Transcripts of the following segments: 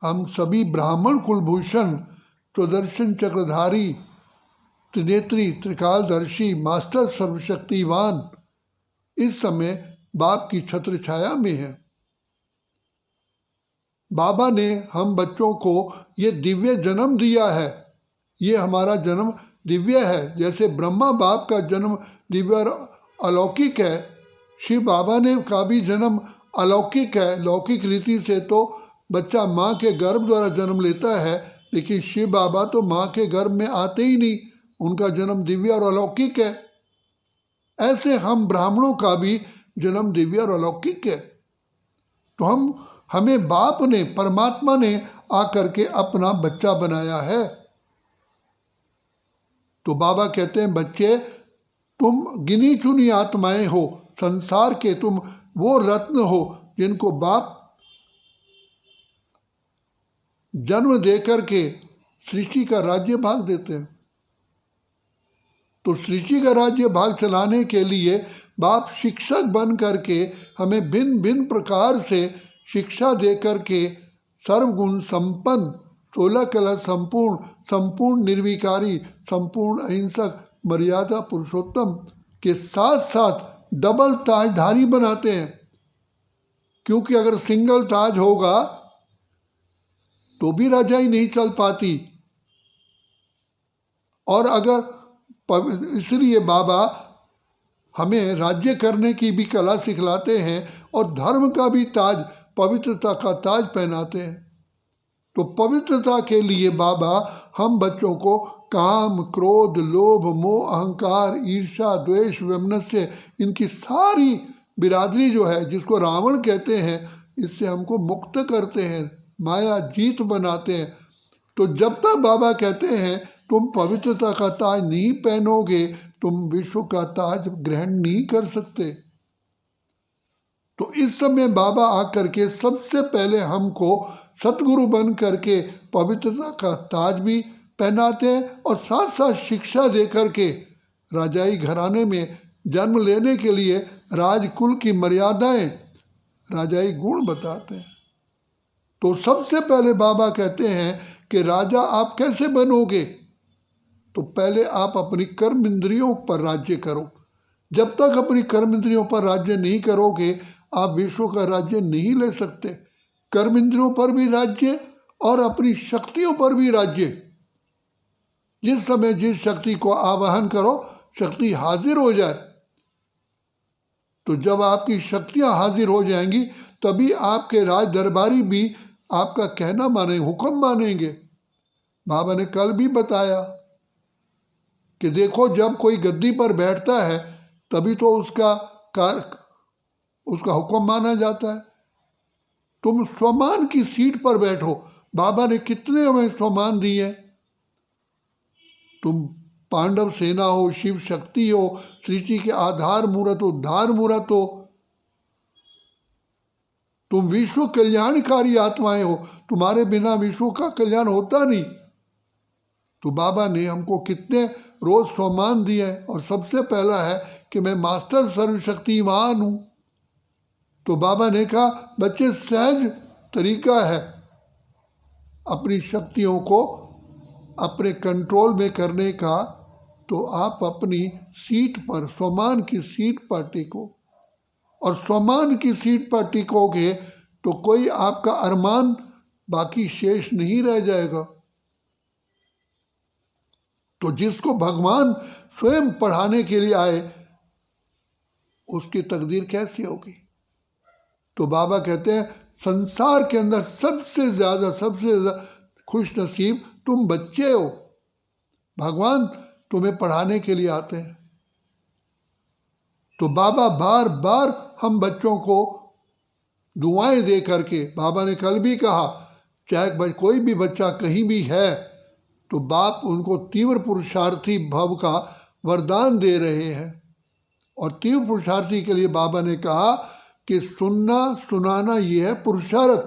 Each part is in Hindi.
हम सभी ब्राह्मण कुलभूषण स्वदर्शन चक्रधारी त्रिनेत्री त्रिकालदर्शी मास्टर सर्वशक्तिवान इस समय बाप की छत्र छाया में है। बाबा ने हम बच्चों को ये दिव्य जन्म दिया है। ये हमारा जन्म दिव्य है। जैसे ब्रह्मा बाप का जन्म दिव्य और अलौकिक है, शिव बाबा ने का भी जन्म अलौकिक है। लौकिक रीति से तो बच्चा माँ के गर्भ द्वारा जन्म लेता है, लेकिन शिव बाबा तो माँ के गर्भ में आते ही नहीं, उनका जन्म दिव्य और अलौकिक है। ऐसे हम ब्राह्मणों का भी जन्म दिव्य और अलौकिक है। तो हमें बाप ने, परमात्मा ने आकर के अपना बच्चा बनाया है। तो बाबा कहते हैं, बच्चे तुम गिनी चुनी आत्माएं हो, संसार के तुम वो रत्न हो जिनको बाप जन्म देकर के सृष्टि का राज्य भाग देते हैं। तो सृष्टि का राज्य भाग चलाने के लिए बाप शिक्षक बन करके हमें भिन्न भिन्न प्रकार से शिक्षा दे करके सर्वगुण संपन्न, 16 कला संपूर्ण, संपूर्ण निर्विकारी, संपूर्ण अहिंसक, मर्यादा पुरुषोत्तम के साथ साथ डबल ताजधारी बनाते हैं। क्योंकि अगर सिंगल ताज होगा तो भी राजाई नहीं चल पाती। और अगर इसलिए बाबा हमें राज्य करने की भी कला सिखलाते हैं और धर्म का भी ताज, पवित्रता का ताज पहनाते हैं। तो पवित्रता के लिए बाबा हम बच्चों को काम, क्रोध, लोभ, मोह, अहंकार, ईर्ष्या, द्वेष, वैमनस्य, इनकी सारी बिरादरी जो है, जिसको रावण कहते हैं, इससे हमको मुक्त करते हैं, माया जीत बनाते हैं। तो जब तक बाबा कहते हैं तुम पवित्रता का ताज नहीं पहनोगे, तुम विश्व का ताज ग्रहण नहीं कर सकते। तो इस समय बाबा आकर के सबसे पहले हमको सतगुरु बन करके पवित्रता का ताज भी पहनाते हैं और साथ साथ शिक्षा दे करके राजाई घराने में जन्म लेने के लिए राजकुल की मर्यादाएं, राजाई गुण बताते हैं। तो सबसे पहले बाबा कहते हैं कि राजा आप कैसे बनोगे? तो पहले आप अपनी कर्म इंद्रियों पर राज्य करो। जब तक अपनी कर्म इंद्रियों पर राज्य नहीं करोगे, आप विश्व का राज्य नहीं ले सकते। कर्म इंद्रियों पर भी राज्य और अपनी शक्तियों पर भी राज्य। जिस समय जिस शक्ति को आवाहन करो, शक्ति हाजिर हो जाए। तो जब आपकी शक्तियां हाजिर हो जाएंगी, तभी आपके राज दरबारी भी आपका कहना मानेंगे, हुक्म मानेंगे। बाबा ने कल भी बताया कि देखो, जब कोई गद्दी पर बैठता है तभी तो उसका हुक्म माना जाता है। तुम स्वमान की सीट पर बैठो। बाबा ने कितने हमें स्वमान दिए हैं। तुम पांडव सेना हो, शिव शक्ति हो, सृष्टि के आधार मूर्त, उद्धार मूर्त हो, तुम विश्व कल्याणकारी आत्माएं हो। तुम्हारे बिना विश्व का कल्याण होता नहीं। तो बाबा ने हमको कितने रोज सम्मान दिए हैं। और सबसे पहला है कि मैं मास्टर सर्वशक्तिवान हूँ। तो बाबा ने कहा, बच्चे सहज तरीका है अपनी शक्तियों को अपने कंट्रोल में करने का। तो आप अपनी सीट पर, सम्मान की सीट पर टिको। और सम्मान की सीट पर टिकोगे तो कोई आपका अरमान बाकी शेष नहीं रह जाएगा। तो जिसको भगवान स्वयं पढ़ाने के लिए आए, उसकी तकदीर कैसी होगी? तो बाबा कहते हैं, संसार के अंदर सबसे ज्यादा खुश नसीब तुम बच्चे हो। भगवान तुम्हें पढ़ाने के लिए आते हैं। तो बाबा बार बार हम बच्चों को दुआएं दे करके, बाबा ने कल भी कहा, चाहे कोई भी बच्चा कहीं भी है तो बाप उनको तीव्र पुरुषार्थी भव का वरदान दे रहे हैं। और तीव्र पुरुषार्थी के लिए बाबा ने कहा कि सुनना सुनाना ये है पुरुषार्थ,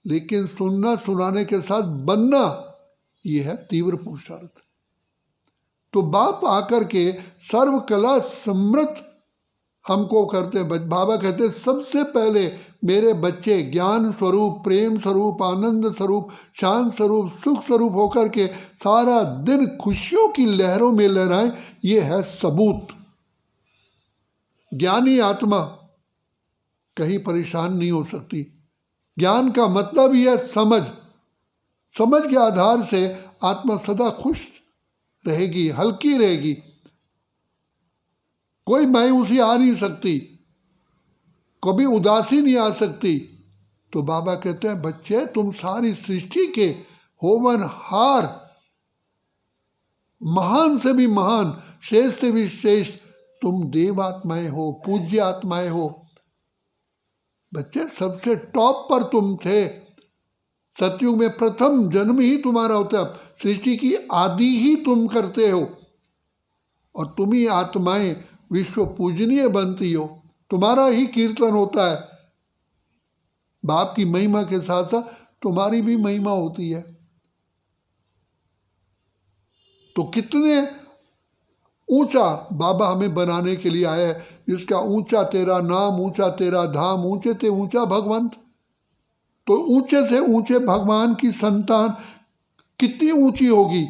लेकिन सुनना सुनाने के साथ बनना ये है तीव्र पुरुषार्थ। तो बाप आकर के सर्व कला समृद्ध हमको करते हैं। बाबा कहते हैं सबसे पहले मेरे बच्चे ज्ञान स्वरूप, प्रेम स्वरूप, आनंद स्वरूप, शांत स्वरूप, सुख स्वरूप होकर के सारा दिन खुशियों की लहरों में लहराएं। ये है सबूत। ज्ञानी आत्मा कहीं परेशान नहीं हो सकती। ज्ञान का मतलब ही है समझ। समझ के आधार से आत्मा सदा खुश रहेगी, हल्की रहेगी, कोई मायूसी आ नहीं सकती, कभी उदासी नहीं आ सकती। तो बाबा कहते हैं बच्चे तुम सारी सृष्टि के होवनहार, महान से भी महान, श्रेष्ठ से भी श्रेष्ठ तुम देव आत्माएं हो, पूज्य आत्माएं हो। बच्चे सबसे टॉप पर तुम थे। सतयुग में प्रथम जन्म ही तुम्हारा होता है, सृष्टि की आदि ही तुम करते हो और तुम ही आत्माएं विश्व पूजनीय बनती हो। तुम्हारा ही कीर्तन होता है। बाप की महिमा के साथ साथ तुम्हारी भी महिमा होती है। तो कितने ऊंचा बाबा हमें बनाने के लिए आया है, जिसका ऊंचा तेरा नाम, ऊंचा तेरा धाम, ऊंचे से ऊंचा भगवंत। तो ऊंचे से ऊंचे भगवान की संतान कितनी ऊंची होगी।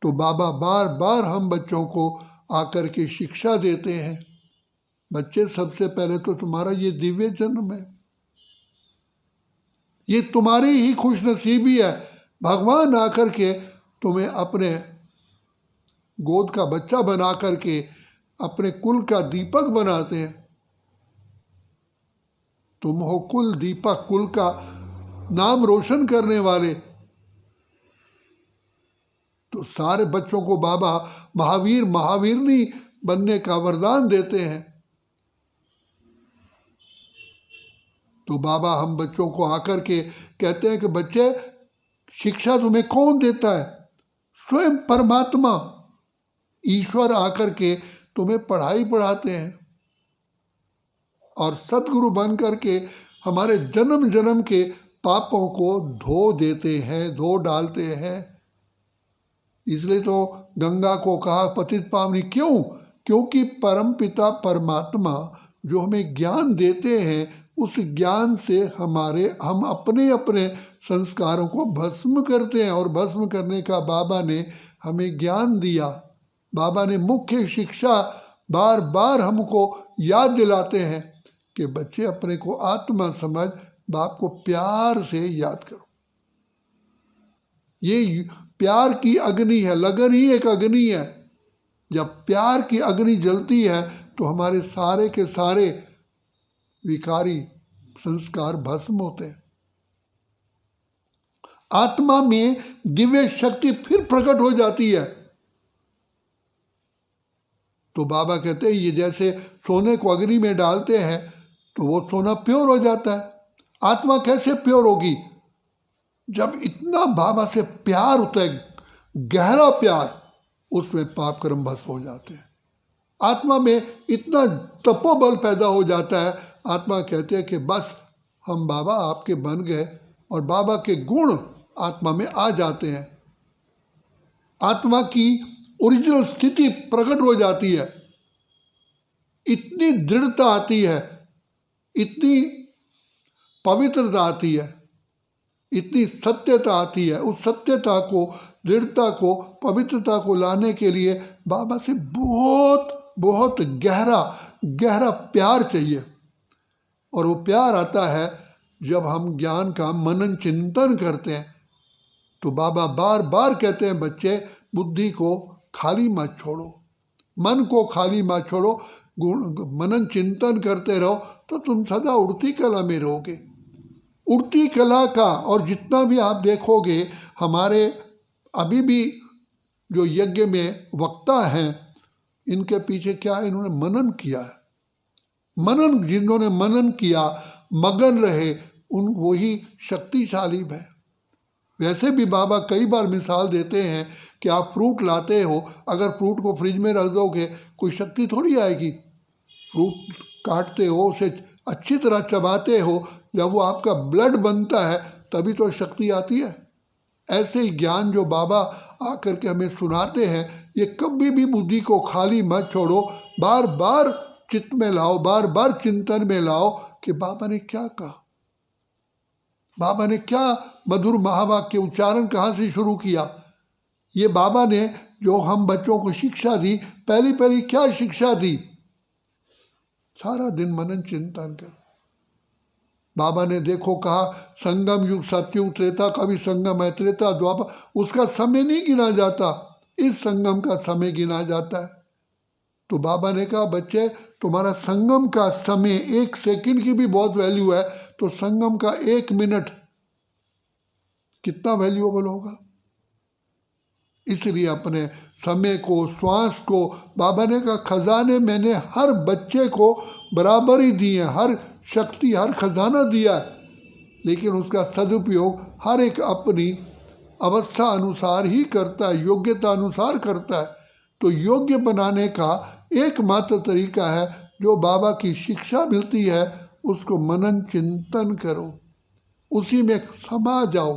तो बाबा बार बार हम बच्चों को आकर के शिक्षा देते हैं, बच्चे सबसे पहले तो तुम्हारा ये दिव्य जन्म है, ये तुम्हारी ही खुशनसीबी है। भगवान आकर के तुम्हें अपने गोद का बच्चा बना करके अपने कुल का दीपक बनाते हैं। तुम हो कुल दीपक, कुल का नाम रोशन करने वाले। तो सारे बच्चों को बाबा महावीर, महावीरनी बनने का वरदान देते हैं। तो बाबा हम बच्चों को आकर के कहते हैं कि बच्चे शिक्षा तुम्हें कौन देता है? स्वयं परमात्मा, ईश्वर आकर के तुम्हें पढ़ाई पढ़ाते हैं और सद्गुरु बन करके हमारे जन्म जन्म के पापों को धो देते हैं, धो डालते हैं। इसलिए तो गंगा को कहा पतित पावनी। क्यों? क्योंकि परम पिता परमात्मा जो हमें ज्ञान देते हैं, उस ज्ञान से हम अपने अपने संस्कारों को भस्म करते हैं। और भस्म करने का बाबा ने हमें ज्ञान दिया। बाबा ने मुख्य शिक्षा बार बार हमको याद दिलाते हैं कि बच्चे अपने को आत्मा समझ, बाप को प्यार से याद करो। ये प्यार की अग्नि है, लगन ही एक अग्नि है। जब प्यार की अग्नि जलती है तो हमारे सारे के सारे विकारी संस्कार भस्म होते हैं। आत्मा में दिव्य शक्ति फिर प्रकट हो जाती है। तो बाबा कहते हैं ये जैसे सोने को अग्नि में डालते हैं तो वो सोना प्योर हो जाता है। आत्मा कैसे प्योर होगी? जब इतना बाबा से प्यार होता है, गहरा प्यार, उसमें पाप कर्म भस्म हो जाते हैं। आत्मा में इतना तपोबल पैदा हो जाता है। आत्मा कहते हैं कि बस हम बाबा आपके बन गए और बाबा के गुण आत्मा में आ जाते हैं। आत्मा की ओरिजिनल स्थिति प्रकट हो जाती है। इतनी दृढ़ता आती है, इतनी पवित्रता आती है, इतनी सत्यता आती है। उस सत्यता को, दृढ़ता को, पवित्रता को लाने के लिए बाबा से बहुत बहुत गहरा गहरा प्यार चाहिए। और वो प्यार आता है जब हम ज्ञान का मनन चिंतन करते हैं। तो बाबा बार बार कहते हैं बच्चे बुद्धि को खाली मत छोड़ो, मन को खाली मत छोड़ो, मनन चिंतन करते रहो तो तुम सदा उड़ती कला में रहोगे। उड़ती कला का, और जितना भी आप देखोगे हमारे अभी भी जो यज्ञ में वक्ता हैं, इनके पीछे क्या है? इन्होंने मनन किया है। मनन, जिन्होंने मनन किया, मगन रहे, उन वही शक्तिशाली है। वैसे भी बाबा कई बार मिसाल देते हैं कि आप फ्रूट लाते हो, अगर फ्रूट को फ्रिज में रख दोगे कोई शक्ति थोड़ी आएगी। फ्रूट काटते हो, उसे अच्छी तरह चबाते हो, जब वो आपका ब्लड बनता है तभी तो शक्ति आती है। ऐसे ही ज्ञान जो बाबा आकर के हमें सुनाते हैं, ये कभी भी बुद्धि को खाली मत छोड़ो। बार बार चित्त में लाओ, बार बार चिंतन में लाओ कि बाबा ने क्या कहा, बाबा ने क्या मधुर महावाक्य उच्चारण कहाँ से शुरू किया। ये बाबा ने जो हम बच्चों को शिक्षा दी, पहली पहली क्या शिक्षा दी। सारा दिन मनन चिंतन कर। बाबा ने देखो कहा संगम युग, सतयुग, त्रेता का भी संगम है, त्रेता द्वापर, उसका समय नहीं गिना जाता, इस संगम का समय गिना जाता है। तो बाबा ने कहा बच्चे तुम्हारा संगम का समय 1 सेकंड की भी बहुत वैल्यू है, तो संगम का 1 मिनट कितना वैल्यूएबल होगा। इसलिए अपने समय को, श्वास को, बाबा ने कहा खजाने मैंने हर बच्चे को बराबर ही दिए, हर शक्ति, हर खजाना दिया है, लेकिन उसका सदुपयोग हर एक अपनी अवस्था अनुसार ही करता है, योग्यता अनुसार करता है। तो योग्य बनाने का एकमात्र तरीका है जो बाबा की शिक्षा मिलती है, उसको मनन चिंतन करो, उसी में समा जाओ।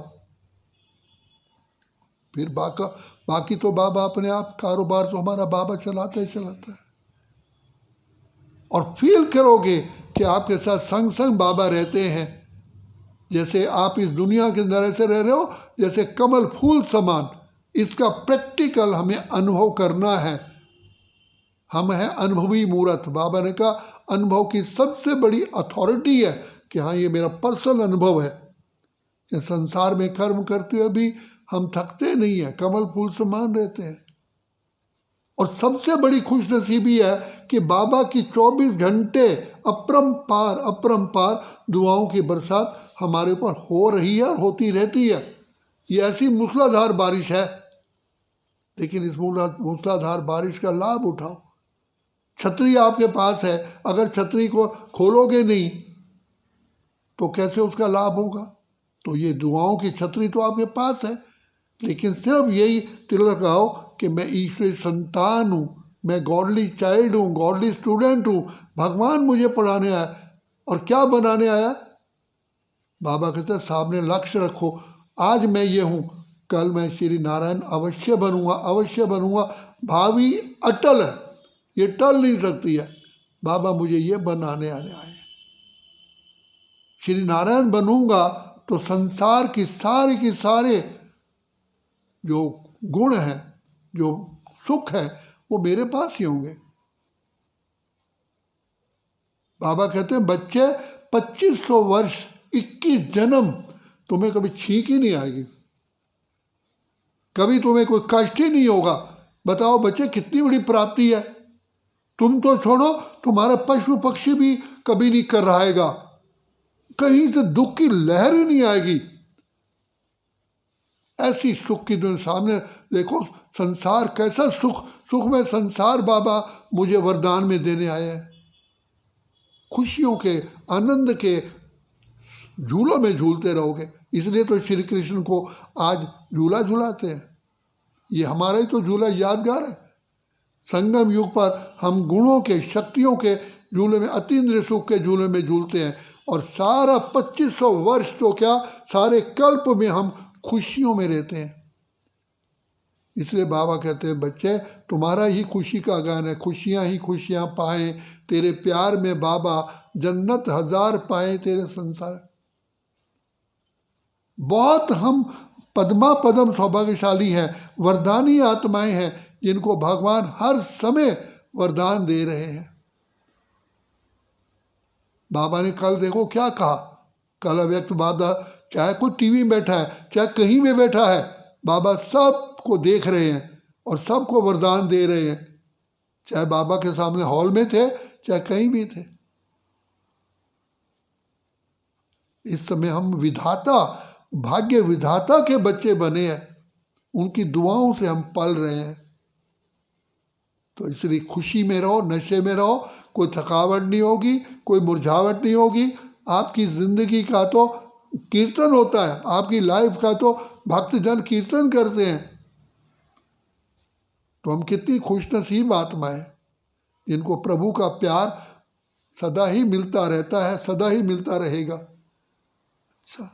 फिर बाकी तो बाबा अपने आप, कारोबार तो हमारा बाबा चलाता ही चलाता है। और फील करोगे कि आपके साथ संग संग बाबा रहते हैं, जैसे आप इस दुनिया के अंदर ऐसे रह रहे हो जैसे कमल फूल समान। इसका प्रैक्टिकल हमें अनुभव करना है। हम हैं अनुभवी मूर्त। बाबा ने कहा अनुभव की सबसे बड़ी अथॉरिटी है कि हाँ ये मेरा पर्सनल अनुभव है कि संसार में कर्म करते हुए भी हम थकते नहीं हैं, कमल फूल समान रहते हैं। और सबसे बड़ी खुशनसीबी है कि बाबा की 24 घंटे अपरंपार दुआओं की बरसात हमारे ऊपर हो रही है और होती रहती है। ये ऐसी मूसलाधार बारिश है, लेकिन इस मूसलाधार बारिश का लाभ उठाओ। छतरी आपके पास है, अगर छतरी को खोलोगे नहीं तो कैसे उसका लाभ होगा। तो ये दुआओं की छतरी तो आपके पास है, लेकिन सिर्फ यही तिलक लगाओ कि मैं ईश्वरी संतान हूँ, मैं गॉडली चाइल्ड हूँ, गॉडली स्टूडेंट हूँ, भगवान मुझे पढ़ाने आया। और क्या बनाने आया? बाबा कहते हैं सामने लक्ष्य रखो, आज मैं ये हूँ, कल मैं श्री नारायण अवश्य बनूंगा, अवश्य बनूंगा। भावी अटल है, ये टल नहीं सकती है। बाबा मुझे ये बनाने आने आए, श्री नारायण बनूंगा तो संसार की सारे जो गुण हैं, जो सुख है, वो मेरे पास ही होंगे। बाबा कहते हैं बच्चे 2500 वर्ष 21 जन्म तुम्हें कभी छींक ही नहीं आएगी, कभी तुम्हें कोई कष्ट ही नहीं होगा। बताओ बच्चे कितनी बड़ी प्राप्ति है। तुम तो छोड़ो, तुम्हारा पशु पक्षी भी कभी नहीं कर रहाएगा, कहीं से दुख की लहर ही नहीं आएगी। ऐसी सुख की दुनिया सामने देखो, संसार कैसा सुख में संसार बाबा मुझे वरदान में देने आए हैं। खुशियों के, आनंद के झूलों में झूलते रहोगे। इसलिए तो श्री कृष्ण को आज झूला झूलाते हैं। ये हमारा ही तो झूला यादगार है। संगम युग पर हम गुणों के, शक्तियों के झूले में, अतीन्द्रिय सुख के झूले में झूलते हैं। और सारा 2500 वर्ष तो क्या, सारे कल्प में हम खुशियों में रहते हैं। इसलिए बाबा कहते हैं बच्चे तुम्हारा ही खुशी का गान है, खुशियाँ ही खुशियाँ पाएं तेरे प्यार में बाबा, जन्नत 1000 पाएं तेरे संसार। बहुत हम पद्मा पदम सौभाग्यशाली हैं, वरदानी आत्माएं हैं जिनको भगवान हर समय वरदान दे रहे हैं। बाबा ने कल देखो क्या कहा, कल अव्यक्त बाबा चाहे कोई टीवी में बैठा है, चाहे कहीं में बैठा है, बाबा सबको देख रहे हैं और सबको वरदान दे रहे हैं, चाहे बाबा के सामने हॉल में थे, चाहे कहीं भी थे। इस समय हम विधाता, भाग्य विधाता के बच्चे बने हैं, उनकी दुआओं से हम पल रहे हैं। तो इसलिए खुशी में रहो, नशे में रहो, कोई थकावट नहीं होगी, कोई मुरझावट नहीं होगी। आपकी जिंदगी का तो कीर्तन होता है, आपकी लाइफ का तो भक्तजन कीर्तन करते हैं। तो हम कितनी खुशनसीब आत्माएं जिनको प्रभु का प्यार सदा ही मिलता रहता है, सदा ही मिलता रहेगा। अच्छा।